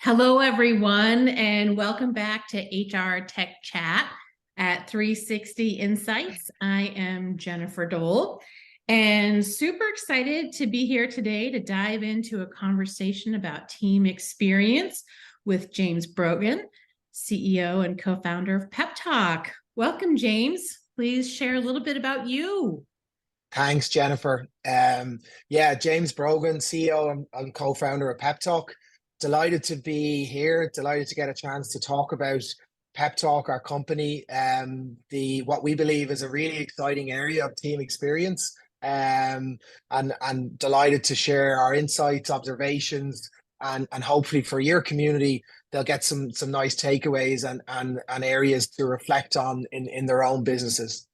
Hello, everyone, and welcome back to HR Tech Chat at 360 Insights. I am Jennifer Dole and super excited to be here today to dive into a conversation about team experience with James Brogan, CEO and co-founder of PepTalk. Welcome, James. Please share a little bit about you. Thanks, Jennifer. James Brogan, CEO and co-founder of PepTalk. Delighted to be here. Delighted to get a chance to talk about PepTalk, our company, the what we believe is a really exciting area of team experience. And delighted to share our insights, observations, and hopefully for your community, they'll get some nice takeaways and areas to reflect on in their own businesses.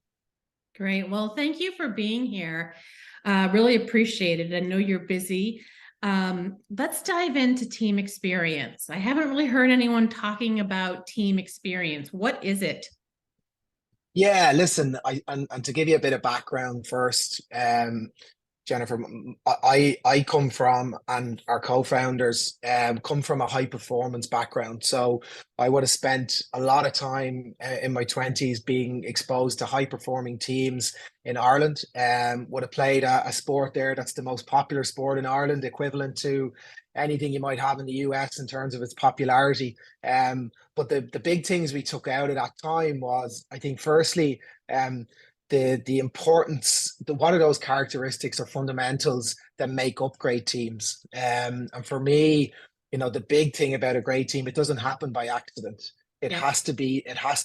Great. Well, thank you for being here. Really appreciate it. I know you're busy. Let's dive into team experience. I haven't really heard anyone talking about team experience. What is it? Yeah, listen, and to give you a bit of background first, Jennifer, I come from, and our co-founders come from a high performance background. So I would have spent a lot of time in my 20s being exposed to high performing teams in Ireland. Would have played a sport there that's the most popular sport in Ireland, equivalent to anything you might have in the US in terms of its popularity. But the big things we took out at that time was, I think, firstly, the importance, what are those characteristics or fundamentals that make up great teams? And for me, the big thing about a great team, it doesn't happen by accident. It Yep. has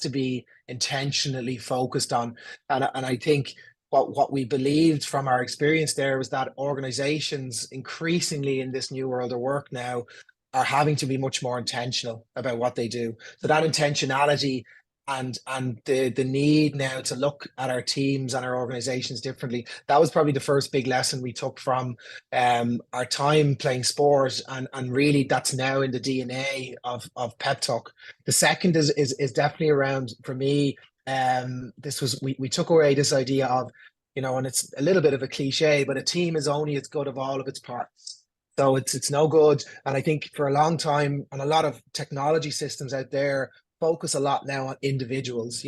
to be intentionally focused on. And I think what we believed from our experience there was that organizations increasingly in this new world of work now are having to be much more intentional about what they do. So that intentionality and the need now to look at our teams and our organizations differently. That was probably the first big lesson we took from our time playing sport, and really that's now in the DNA of PepTalk. The second is definitely around, for me, this was we took away this idea of, and it's a little bit of a cliche, but a team is only as good of all of its parts. So it's no good. And I think for a long time, and a lot of technology systems out there focus a lot now on individuals,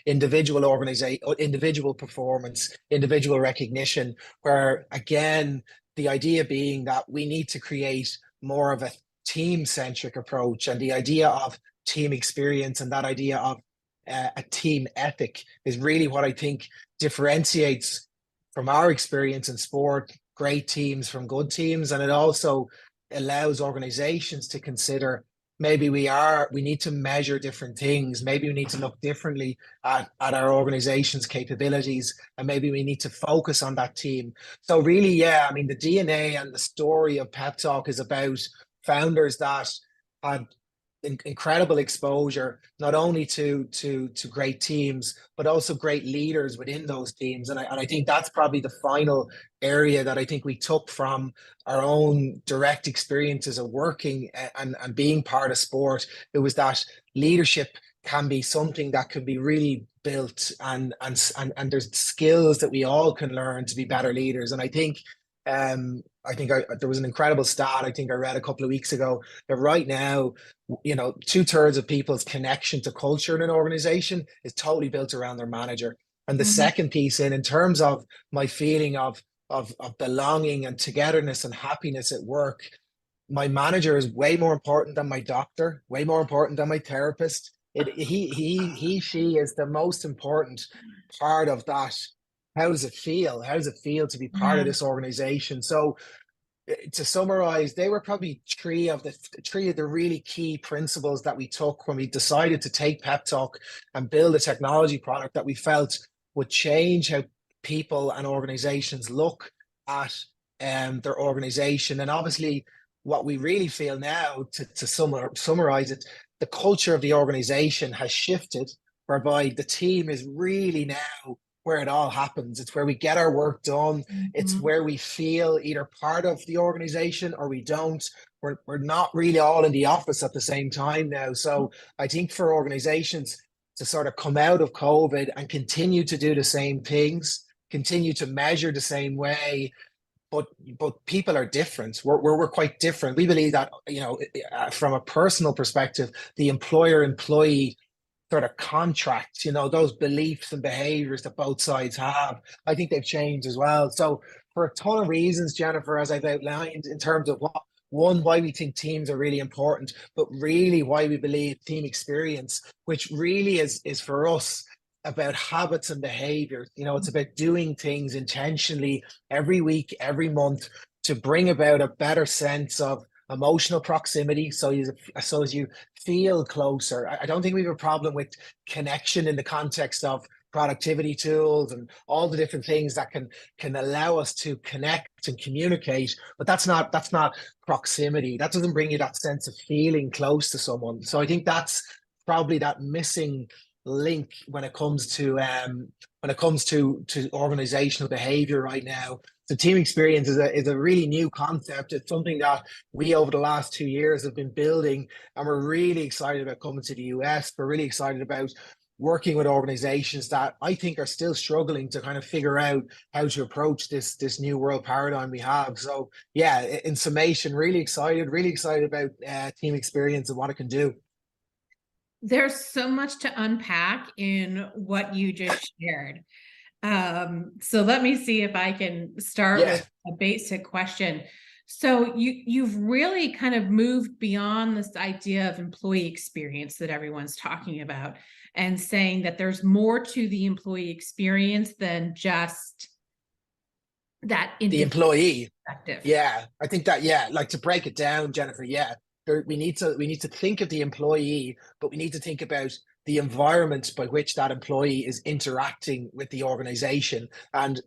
individual organization, individual performance, individual recognition, where again, the idea being that we need to create more of a team-centric approach, and the idea of team experience and that idea of a team ethic is really what I think differentiates, from our experience in sport, great teams from good teams. And it also allows organizations to consider, maybe we need to measure different things. Maybe we need to look differently at our organization's capabilities, and maybe we need to focus on that team. So really, yeah, I mean, the DNA and the story of PepTalk is about founders that had incredible exposure, not only to great teams, but also great leaders within those teams. And I think that's probably the final area that I think we took from our own direct experiences of working and being part of sport. It was that leadership can be something that can be really built, and there's skills that we all can learn to be better leaders. And I think there was an incredible stat I think I read a couple of weeks ago that right now, 2/3 of people's connection to culture in an organization is totally built around their manager. And the Mhm. second piece, in terms of my feeling of belonging and togetherness and happiness at work, my manager is way more important than my doctor, way more important than my therapist. She is the most important part of that. How does it feel? How does it feel to be part of Yeah. this organization? So to summarize, they were probably three of the really key principles that we took when we decided to take PepTalk and build a technology product that we felt would change how people and organizations look at their organization. And obviously, what we really feel now, to summarize it, the culture of the organization has shifted, whereby the team is really now where it all happens. It's where we get our work done. It's Mhm. where we feel either part of the organization or we don't. We're not really all in the office at the same time now. So I think for organizations to sort of come out of COVID and continue to do the same things, continue to measure the same way, but people are different. We're quite different. We believe that, from a personal perspective, the employer-employee sort of contracts, those beliefs and behaviors that both sides have, I think they've changed as well. So for a ton of reasons, Jennifer, as I've outlined, in terms of why we think teams are really important, but really why we believe team experience, which really is for us about habits and behaviors. It's about doing things intentionally every week, every month, to bring about a better sense of emotional proximity. So as you feel closer. I don't think we have a problem with connection in the context of productivity tools and all the different things that can allow us to connect and communicate, but that's not proximity. That doesn't bring you that sense of feeling close to someone. So I think that's probably that missing link when it comes to organizational behavior right now. The team experience is a really new concept. It's something that we over the last 2 years have been building, and we're really excited about coming to the US. We're really excited about working with organizations that I think are still struggling to kind of figure out how to approach this new world paradigm we have. So yeah, in summation, really excited about team experience and what it can do. There's so much to unpack in what you just shared. So let me see if I can start Yeah. with a basic question. So you've really kind of moved beyond this idea of employee experience that everyone's talking about, and saying that there's more to the employee experience than just that The individual employee. perspective. Yeah, I think that, yeah, like to break it down, Jennifer, yeah, we need to think of the employee, but we need to think about the environment by which that employee is interacting with the organization. And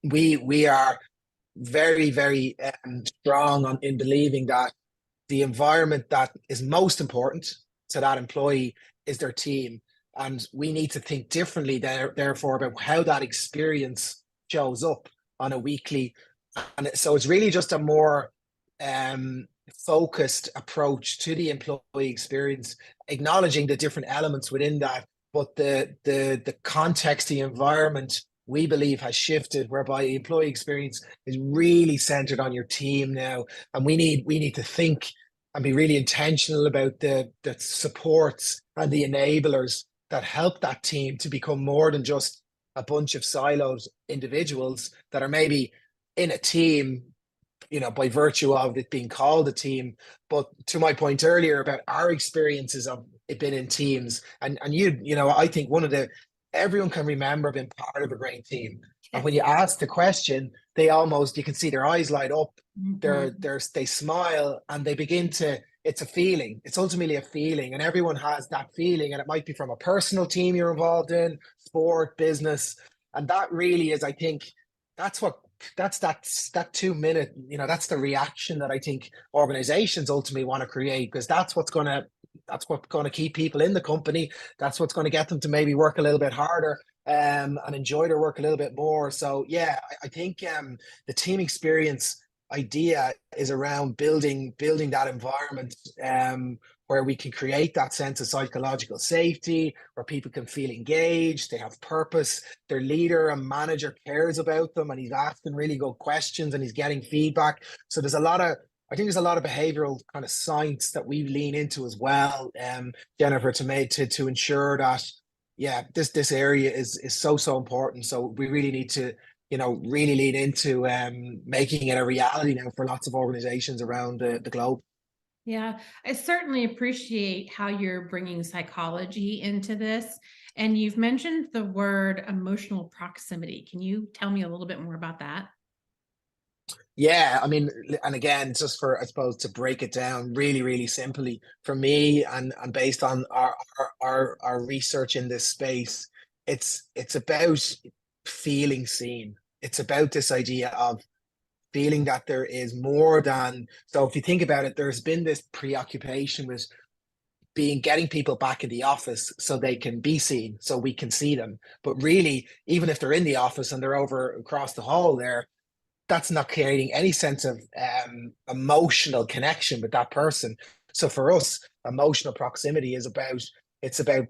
we are very strong in believing that the environment that is most important to that employee is their team. And we need to think differently therefore about how that experience shows up on a weekly. And so it's really just a more focused approach to the employee experience, acknowledging the different elements within that, but the context, the environment, we believe has shifted, whereby the employee experience is really centered on your team now. And we need to think and be really intentional about the supports and the enablers that help that team to become more than just a bunch of siloed individuals that are maybe in a team, by virtue of it being called a team. But to my point earlier about our experiences of it being in teams, and I think everyone can remember being part of a great team. And when you ask the question, you can see their eyes light up, Mhm. they smile, and they begin to, it's a feeling. It's ultimately a feeling, and everyone has that feeling, and it might be from a personal team you're involved in, sport, business, and that really is, I think, that's what that 2 minute, that's the reaction that I think organizations ultimately want to create, because that's what's going to keep people in the company. That's what's going to get them to maybe work a little bit harder, and enjoy their work a little bit more. So yeah, I think the team experience idea is around building that environment, where we can create that sense of psychological safety, where people can feel engaged, they have purpose, their leader and manager cares about them, and he's asking really good questions and he's getting feedback. So I think there's a lot of behavioral kind of science that we lean into as well, Jennifer, to ensure that, yeah, this area is so important. So we really need to, really lean into making it a reality now for lots of organizations around the globe. Yeah, I certainly appreciate how you're bringing psychology into this. And you've mentioned the word emotional proximity. Can you tell me a little bit more about that? Yeah, I mean, and again, just for, I suppose, to break it down really simply for me, and based on our research in this space, it's about feeling seen. It's about this idea of feeling that there is more than. So if you think about it, there's been this preoccupation with getting people back in the office so they can be seen, so we can see them. But really, even if they're in the office and they're over across the hall there, that's not creating any sense of emotional connection with that person. So for us, emotional proximity it's about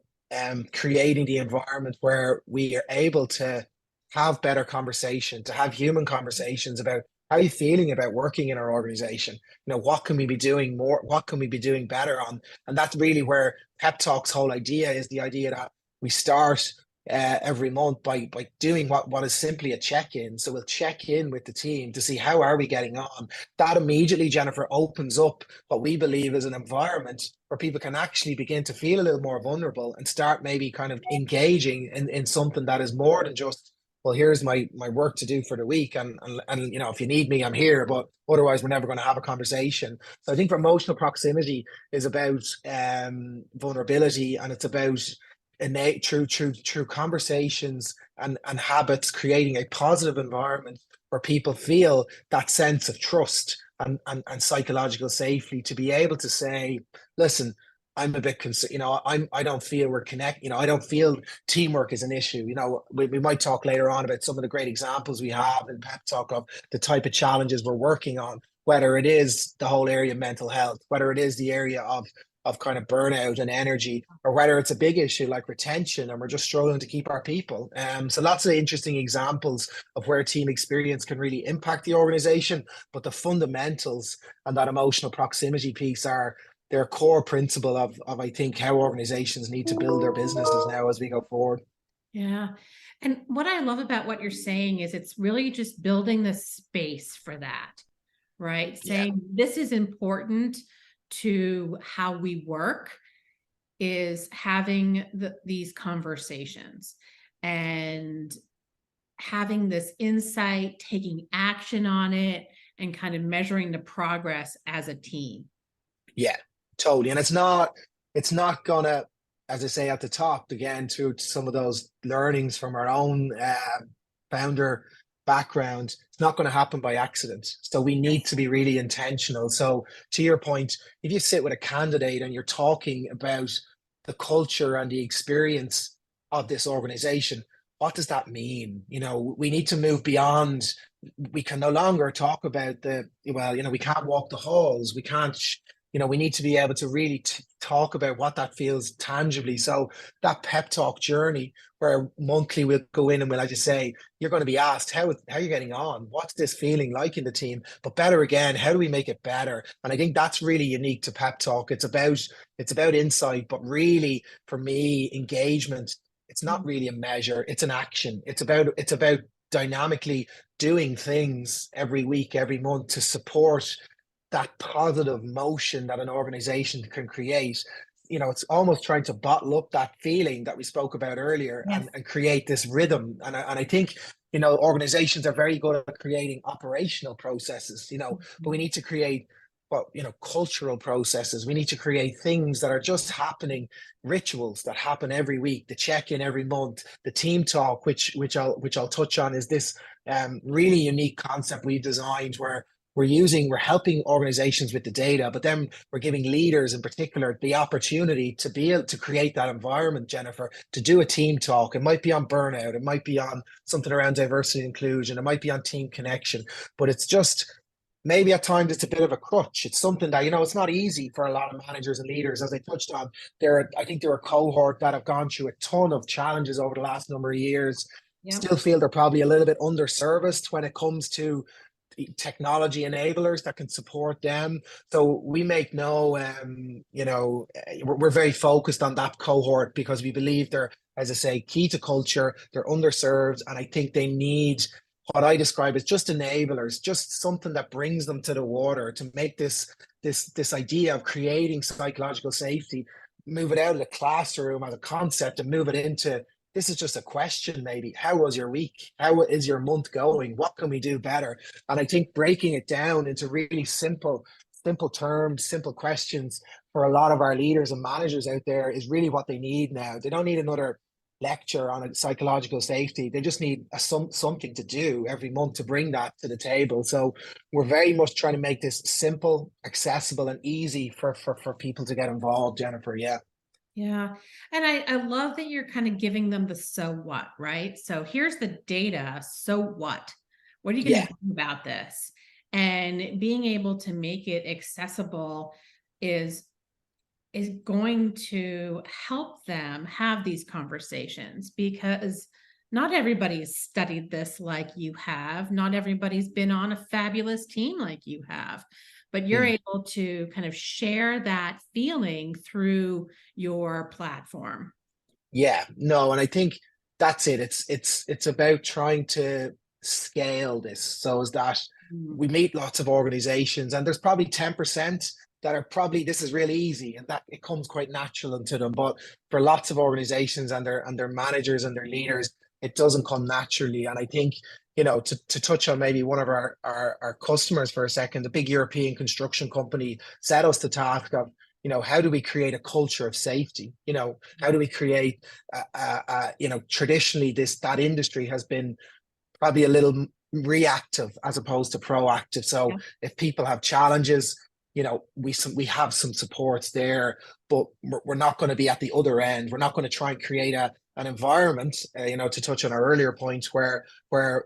creating the environment where we are able to have better conversation, to have human conversations about How are you feeling about working in our organization? What can we be doing more? What can we be doing better on? And that's really where Pep Talk's whole idea is, the idea that we start every month by doing what is simply a check-in. So we'll check in with the team to see how are we getting on. That immediately, Jennifer, opens up what we believe is an environment where people can actually begin to feel a little more vulnerable and start maybe kind of engaging in something that is more than just, well, here's my work to do for the week, and if you need me, I'm here, but otherwise we're never going to have a conversation. So I think emotional proximity is about vulnerability, and it's about innate through conversations and habits, creating a positive environment where people feel that sense of trust and psychological safety to be able to say, listen, I'm a bit concerned, I don't feel we're connected, I don't feel teamwork is an issue. We might talk later on about some of the great examples we have in Pep Talk of the type of challenges we're working on, whether it is the whole area of mental health, whether it is the area of kind of burnout and energy, or whether it's a big issue like retention and we're just struggling to keep our people. So lots of interesting examples of where team experience can really impact the organization, but the fundamentals and that emotional proximity piece are their core principle of I think how organizations need to build their businesses now as we go forward. Yeah. And what I love about what you're saying is it's really just building the space for that, right? Yeah. Saying this is important to how we work, is having these conversations and having this insight, taking action on it, and kind of measuring the progress as a team. Yeah, totally. And it's not gonna, as I say at the top, again, through some of those learnings from our own founder background, it's not going to happen by accident. So we need to be really intentional. So to your point, if you sit with a candidate and you're talking about the culture and the experience of this organization, what does that mean? We need to move beyond. We can no longer talk about we can't walk the halls. We can't we need to be able to really talk about what that feels tangibly. So that pep talk journey where monthly we'll go in and we'll, like you say, you're going to be asked how are you getting on? What's this feeling like in the team? But better again, how do we make it better? And I think that's really unique to pep talk. It's about insight, but really for me, engagement, it's not really a measure, it's an action. It's about dynamically doing things every week, every month to support that positive motion that an organization can create. It's almost trying to bottle up that feeling that we spoke about earlier, Yes. and create this rhythm. And I think, organizations are very good at creating operational processes, but we need to create cultural processes. We need to create things that are just happening, rituals that happen every week, the check-in every month, the team talk, which I'll touch on, is this really unique concept we've designed where we're helping organizations with the data, but then we're giving leaders in particular the opportunity to be able to create that environment, Jennifer, to do a team talk. It might be on burnout, it might be on something around diversity and inclusion, it might be on team connection, but it's just maybe at times it's a bit of a crutch. It's something that, it's not easy for a lot of managers and leaders. As I touched on, I think they're a cohort that have gone through a ton of challenges over the last number of years, Yep. still feel they're probably a little bit underserviced when it comes to technology enablers that can support them. So we make we're very focused on that cohort because we believe they're, as I say, key to culture. They're underserved, and I think they need what I describe as just enablers, just something that brings them to the water to make this idea of creating psychological safety, move it out of the classroom as a concept and move it into, this is just a question. Maybe, how was your week? How is your month going? What can we do better? And I think breaking it down into really simple terms, simple questions for a lot of our leaders and managers out there is really what they need now. They don't need another lecture on a psychological safety. They just need something to do every month to bring that to the table. So we're very much trying to make this simple, accessible, and easy for people to get involved, Jennifer. Yeah. Yeah. And I love that you're kind of giving them the so what, right? So here's the data. So what? What are you going Yeah. to do about this? And being able to make it accessible is going to help them have these conversations, because not everybody's studied this like you have. Not everybody's been on a fabulous team like you have, but you're Mm. able to kind of share that feeling through your platform. Yeah, no, and I think that's it. It's about trying to scale this so as that Mm. we meet lots of organizations, and there's probably 10% that are probably this is really easy and that it comes quite natural into them. But for lots of organizations and their managers and their leaders, it doesn't come naturally. And I think, to touch on maybe one of our customers for a second, the big European construction company set us the task of, how do we create a culture of safety? How do we create traditionally that industry has been probably a little reactive as opposed to proactive. So Yeah. if people have challenges, we have some supports there, but we're not going to be at the other end. We're not going to try and create an environment, to touch on our earlier points, where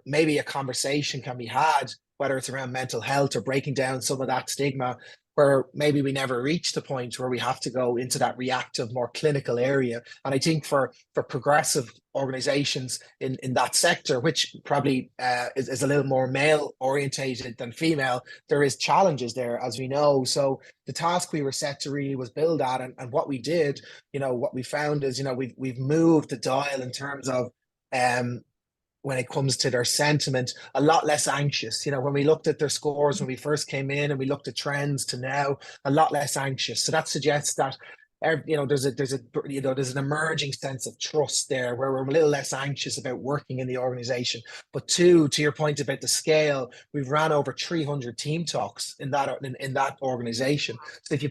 maybe a conversation can be had, whether it's around mental health or breaking down some of that stigma, where maybe we never reach the point where we have to go into that reactive, more clinical area. And I think for progressive organizations in that sector, which probably is a little more male orientated than female, there is challenges there, as we know. So the task we were set to really was build that, and what we did, what we found is, we've moved the dial in terms of um when it comes to their sentiment, a lot less anxious. When we looked at their scores when we first came in and we looked at trends to now, a lot less anxious. So that suggests that there's an emerging sense of trust there where we're a little less anxious about working in the organization. But two, to your point about the scale, we've ran over 300 team talks in that organization. So if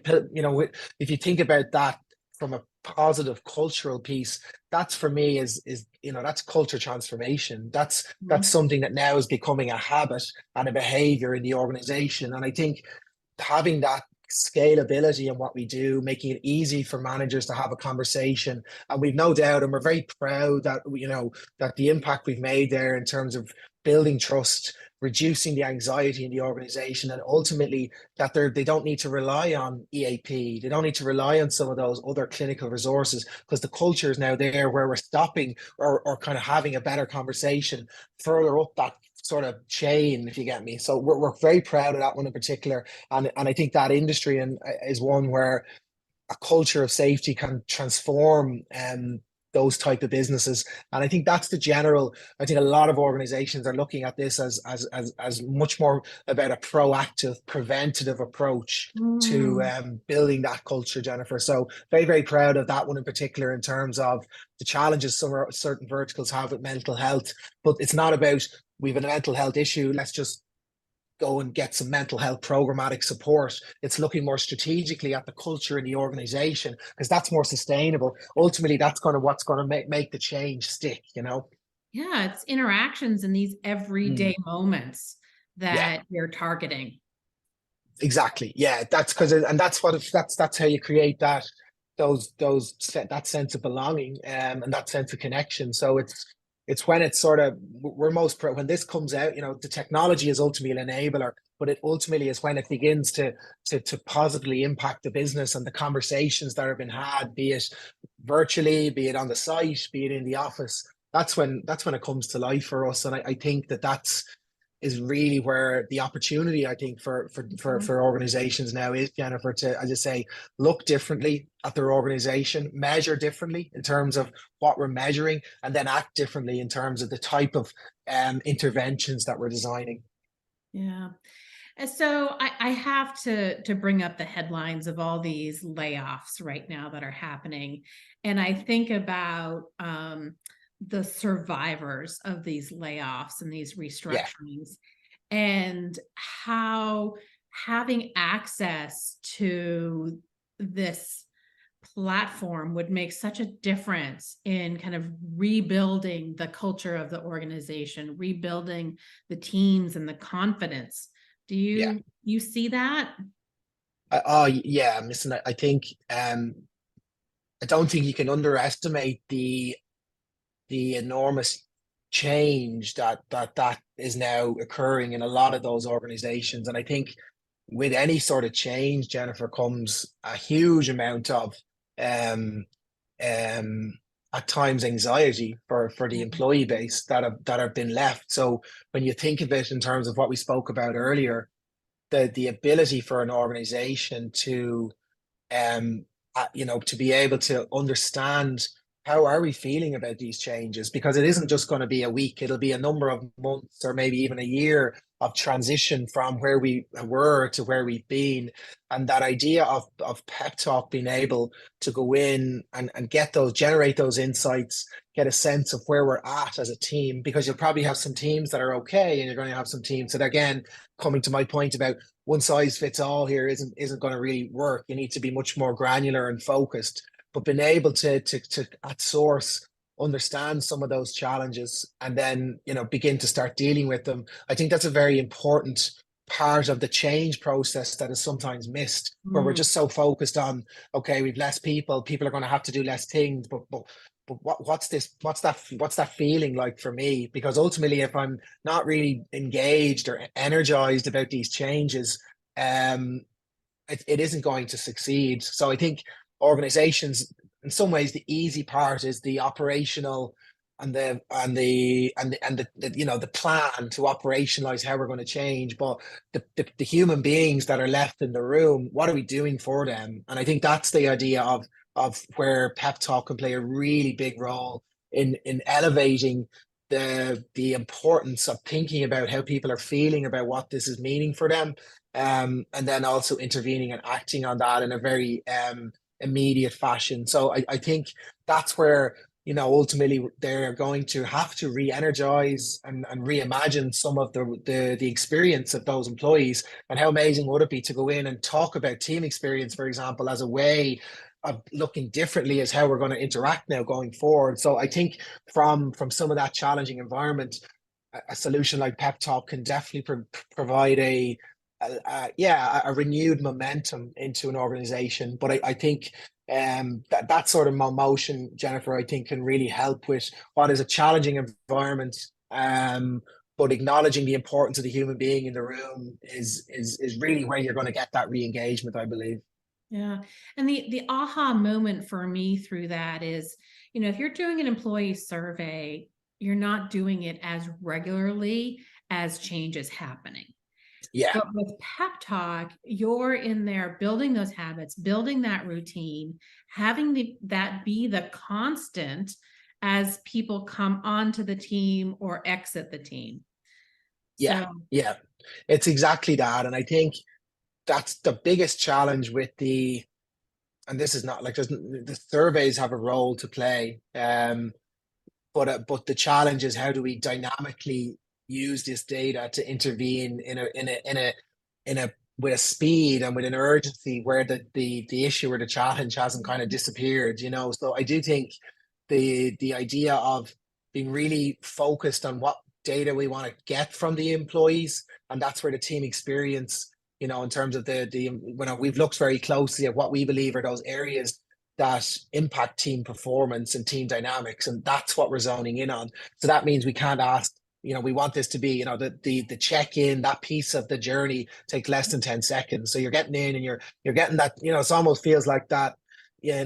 you think about that from a positive cultural piece, that's for me is that's culture transformation. That's Mhm. something that now is becoming a habit and a behavior in the organization. And I think having that scalability in what we do, making it easy for managers to have a conversation. And we've no doubt, and we're very proud that, that the impact we've made there in terms of building trust, reducing the anxiety in the organization, and ultimately that they don't need to rely on EAP. They don't need to rely on some of those other clinical resources because the culture is now there where we're stopping or kind of having a better conversation further up that sort of chain, if you get me. So we're very proud of that one in particular. And I think that industry is one where a culture of safety can transform those type of businesses. And I think that's the general. I think a lot of organizations are looking at this as much more about a proactive, preventative approach to Mm. building that culture, Jennifer. So very, very proud of that one in particular in terms of the challenges certain verticals have with mental health. But it's not about we have a mental health issue. Let's just go and get some mental health programmatic support. It's looking more strategically at the culture in the organization because that's more sustainable. Ultimately, that's what's going to make the change stick. Yeah, it's interactions in these Mm. everyday moments Yeah, that you're targeting. exactly. Yeah, that's because, and that's how you create that sense of belonging, and that sense of connection. So it's when it's sort of we're when this comes out, the technology is ultimately an enabler, but it ultimately is when it begins to positively impact the business and the conversations that have been had, be it virtually, be it on the site, be it in the office. That's when it comes to life for us, and I think that's is really where the opportunity, I think, Mhm. for organizations now is, Jennifer, to, as I say, look differently at their organization, measure differently in terms of what we're measuring, and then act differently in terms of the type of interventions that we're designing. Yeah. And so I have to bring up the headlines of all these layoffs right now that are happening. And I think about the survivors of these layoffs and these Yeah, restructurings and how having access to this platform would make such a difference in kind of rebuilding the culture of the organization, rebuilding the teams and the confidence. Do yeah. you see that? Oh, yeah. Listen, I think I don't think you can underestimate the enormous change that is now occurring in a lot of those organizations. And I think with any sort of change, Jennifer, comes a huge amount of um, um, at times anxiety for the employee base that have been left. So when you think of it in terms of what we spoke about earlier, the ability for an organization to to be able to understand how are we feeling about these changes, because it isn't just going to be a week, it'll be a number of months or maybe even a year of transition from where we were to where we've been. And that idea of pep talk being able to go in and generate those insights, get a sense of where we're at as a team, because you'll probably have some teams that are okay and you're going to have some teams that, again, coming to my point about one size fits all here isn't going to really work. You need to be much more granular and focused, but being able to at source understand some of those challenges and then begin to start dealing with them. I think that's a very important part of the change process that is sometimes missed, where we're just so focused on, okay, we've less people are going to have to do less things, but what's that feeling like for me? Because ultimately, if I'm not really engaged or energized about these changes, it isn't going to succeed. So I think organizations, in some ways, the easy part is the operational and the plan to operationalize how we're going to change. But the human beings that are left in the room, what are we doing for them? And I think that's the idea of where pep talk can play a really big role in elevating the importance of thinking about how people are feeling about what this is meaning for them, and then also intervening and acting on that in a very immediate fashion. So I think that's where ultimately they're going to have to re-energize and reimagine some of the experience of those employees. And how amazing would it be to go in and talk about team experience, for example, as a way of looking differently as how we're going to interact now going forward. So I think from some of that challenging environment, a solution like pep talk can definitely provide a renewed momentum into an organization. But I think that sort of motion, Jennifer, I think can really help with what is a challenging environment. But acknowledging the importance of the human being in the room is really where you're going to get that re-engagement, I believe. Yeah. And the aha moment for me through that is, if you're doing an employee survey, you're not doing it as regularly as change is happening. Yeah. But with pep talk, you're in there building those habits, building that routine, having that be the constant as people come onto the team or exit the team. Yeah. So, Yeah. It's exactly that. And I think that's the biggest challenge with and this is not like the surveys have a role to play. But the challenge is, how do we dynamically use this data to intervene in a with a speed and with an urgency where the issue or the challenge hasn't kind of disappeared, So I do think the idea of being really focused on what data we want to get from the employees, and that's where the team experience, in terms of when we've looked very closely at what we believe are those areas that impact team performance and team dynamics, and that's what we're zoning in on. So that means we can't ask, we want this to be, the check-in, that piece of the journey takes less than 10 seconds. So you're getting in and you're getting that, it almost feels like that, your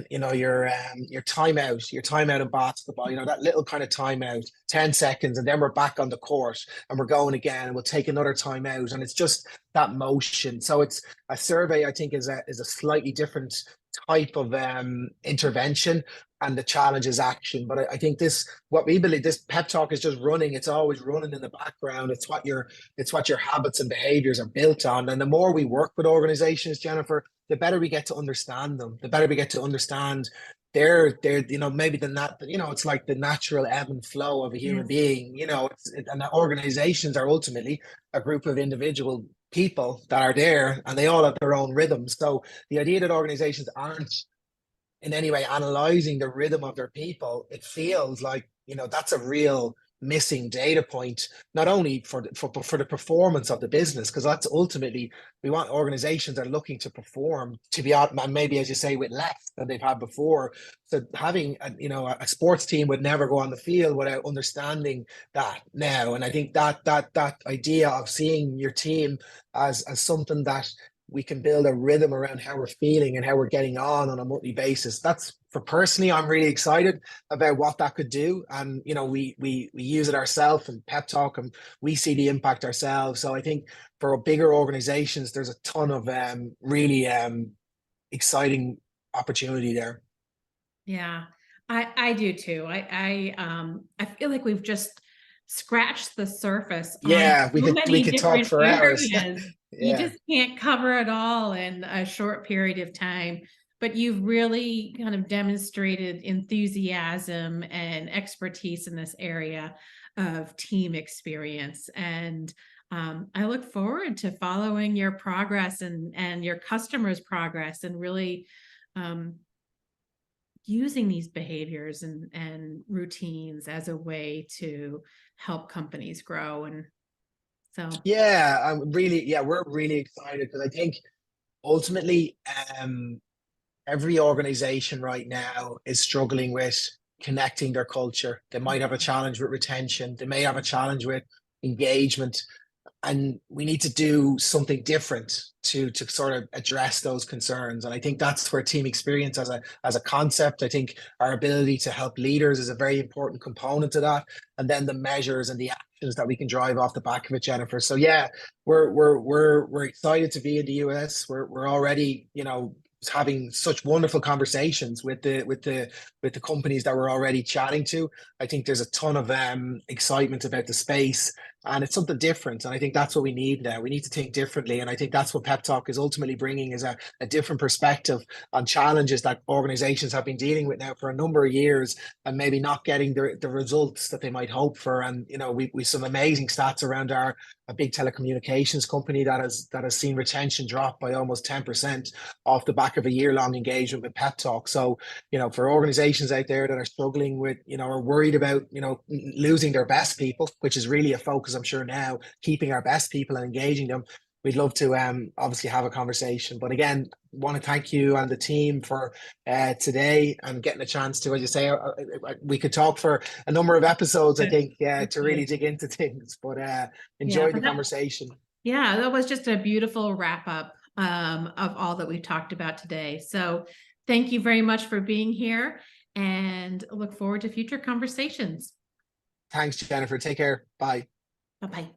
timeout in basketball, that little kind of timeout, 10 seconds, and then we're back on the court and we're going again, and we'll take another timeout, and it's just that motion. So it's a survey, I think, is a slightly different type of intervention, and the challenge is action. But I think what we believe, this pep talk is just running. It's always running in the background. It's what your habits and behaviors are built on. And the more we work with organizations, Jennifer, the better we get to understand them. The better we get to understand their maybe it's like the natural ebb and flow of a human being. And the organizations are ultimately a group of individual people that are there, and they all have their own rhythms. So the idea that organizations aren't in any way analyzing the rhythm of their people, it feels like, that's a real missing data point, not only for the performance of the business, because that's ultimately, we want organizations that are looking to perform, to be out, and maybe, as you say, with less than they've had before. So having a sports team would never go on the field without understanding that now. And I think that idea of seeing your team as something that we can build a rhythm around how we're feeling and how we're getting on a monthly basis. That's for personally, I'm really excited about what that could do. And we use it ourselves and PepTalk, and we see the impact ourselves. So I think for bigger organizations, there's a ton of really exciting opportunity there. Yeah, I do too. I feel like we've just scratched the surface on Yeah, we so could many talk different for hours. areas. You Yeah. just can't cover it all in a short period of time. But you've really kind of demonstrated enthusiasm and expertise in this area of team experience. And I look forward to following your progress and your customers' progress and really um, using these behaviors and routines as a way to help companies grow. And so, Yeah, we're really excited because I think ultimately, every organization right now is struggling with connecting their culture. They might have a challenge with retention, they may have a challenge with engagement, and we need to do something different to sort of address those concerns. And I think that's where team experience as a concept, I think our ability to help leaders is a very important component to that. And then the measures and the actions that we can drive off the back of it, Jennifer. So yeah, we're excited to be in the US. We're already, having such wonderful conversations with the companies that we're already chatting to. I think there's a ton of excitement about the space, and it's something different. And I think that's what we need now. We need to think differently. And I think that's what PepTalk is ultimately bringing, is a different perspective on challenges that organizations have been dealing with now for a number of years, and maybe not getting the results that they might hope for. And, we some amazing stats around a big telecommunications company that has seen retention drop by almost 10% off the back of a year-long engagement with PepTalk. So, for organizations out there that are struggling with, are worried about, losing their best people, which is really a focus, I'm sure now, keeping our best people and engaging them. We'd love to obviously have a conversation. But again, want to thank you and the team for today and getting a chance to, as you say, we could talk for a number of episodes, I think, to really dig into things. But yeah, enjoy the conversation. yeah, that was just a beautiful wrap up of all that we've talked about today. So thank you very much for being here and look forward to future conversations. Thanks, Jennifer. Take care. Bye. Bye bye.